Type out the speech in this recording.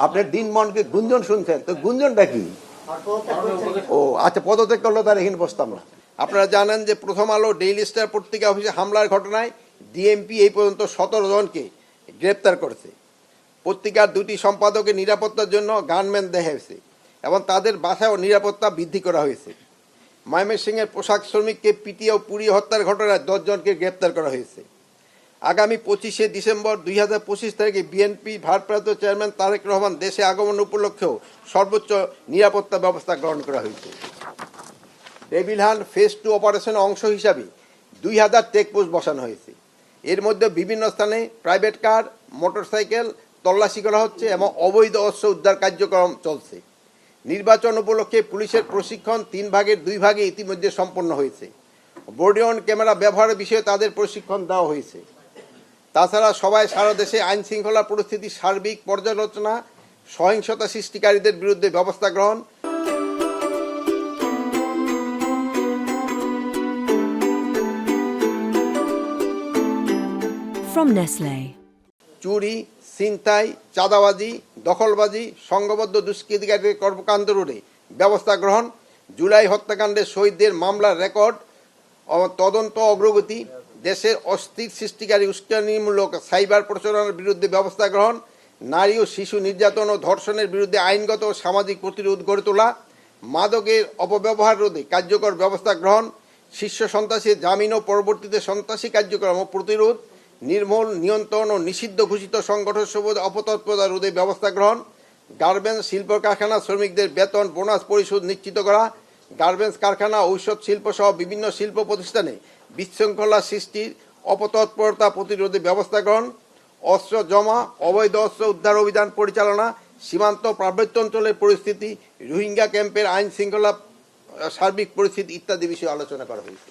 আপনার দিনমনকে গুঞ্জন শুনছেন, তো গুঞ্জনটা কি? ও আচ্ছা, পদত্যাগ করলো, তার এখানে বসতাম না। আপনারা জানেন যে প্রথম আলো ডেইলি স্টার পত্রিকা অফিসে হামলার ঘটনায় ডিএমপি এই পর্যন্ত 17 জনকে গ্রেপ্তার করেছে। পত্রিকার 2টি সম্পাদকের নিরাপত্তার জন্য গানম্যান দেওয়া হয়েছে এবং তাদের বাসায়ও নিরাপত্তা বৃদ্ধি করা হয়েছে। ময়মনসিংহের পোশাক শ্রমিককে পিটিয়ে ও পুড়িয়ে হত্যার ঘটনায় 10 জনকে গ্রেপ্তার করা হয়েছে। আগামী 25শে ডিসেম্বর 2025 তারিখে বিএনপি ভারপ্রাপ্ত চেয়ারম্যান তারেক রহমান দেশে আগমন উপলক্ষেও সর্বোচ্চ নিরাপত্তা ব্যবস্থা গ্রহণ করা হয়েছে। ডেভিল হান্ট ফেজ 2 অপারেশনের অংশ হিসাবে 2000 চেকপোস্ট বসানো হয়েছে। এর মধ্যে বিভিন্ন স্থানে প্রাইভেট কার, মোটরসাইকেল তল্লাশি করা হচ্ছে এবং অবৈধ অস্ত্র উদ্ধার কার্যক্রম চলছে। নির্বাচন উপলক্ষে পুলিশের প্রশিক্ষণ 3 ভাগের 2 ভাগে ইতিমধ্যে সম্পন্ন হয়েছে। বডি অন ক্যামেরা ব্যবহারের বিষয়ে তাদের প্রশিক্ষণ দেওয়া হয়েছে। তাছাড়া সবাই সারা দেশে আইন শৃঙ্খলা পরিস্থিতির সার্বিক পর্যালোচনা, সহিংসতা সৃষ্টিকারীদের বিরুদ্ধে ব্যবস্থা গ্রহণ, From Nestle. চুরি, ছিনতাই, চাঁদাবাজি, দখলবাজি, সংঘবদ্ধ দুষ্কৃতিকারীদের কর্মকাণ্ড রোধে ব্যবস্থা গ্রহণ, জুলাই হত্যাকাণ্ডে শহীদদের মামলার রেকর্ড ও তদন্ত অগ্রগতি, দেশের অস্থির সৃষ্টিকারী উস্কানিমূলক সাইবার প্রচারণার বিরুদ্ধে ব্যবস্থা গ্রহণ, নারী ও শিশু নির্যাতন ও ধর্ষণের বিরুদ্ধে আইনগত ও সামাজিক প্রতিরোধ গড়ে তোলা, মাদকের অপব্যবহার রোধে কার্যকর ব্যবস্থা গ্রহণ, শীর্ষ সন্ত্রাসী জামিন ও পরবর্তীতে সন্ত্রাসী কার্যক্রম ও প্রতিরোধ, নির্মূল, নিয়ন্ত্রণ ও নিষিদ্ধ ঘোষিত সংগঠনসমূহ অপতৎপরতা রোধে ব্যবস্থা গ্রহণ, গার্মেন্টস শিল্প কারখানা শ্রমিকদের বেতন বোনাস পরিশোধ নিশ্চিত করা, গার্মেন্টস কারখানা, ঔষধ শিল্প সহ বিভিন্ন শিল্প প্রতিষ্ঠানে বিশৃঙ্খলা সৃষ্টির অপতৎপরতা প্রতিরোধে ব্যবস্থা গ্রহণ, অস্ত্র জমা, অবৈধ অস্ত্র উদ্ধার অভিযান পরিচালনা, সীমান্ত পার্বত্য অঞ্চলের পরিস্থিতি, রোহিঙ্গা ক্যাম্পের আইন শৃঙ্খলা সার্বিক পরিস্থিতি ইত্যাদি বিষয়ে আলোচনা করা হয়েছে।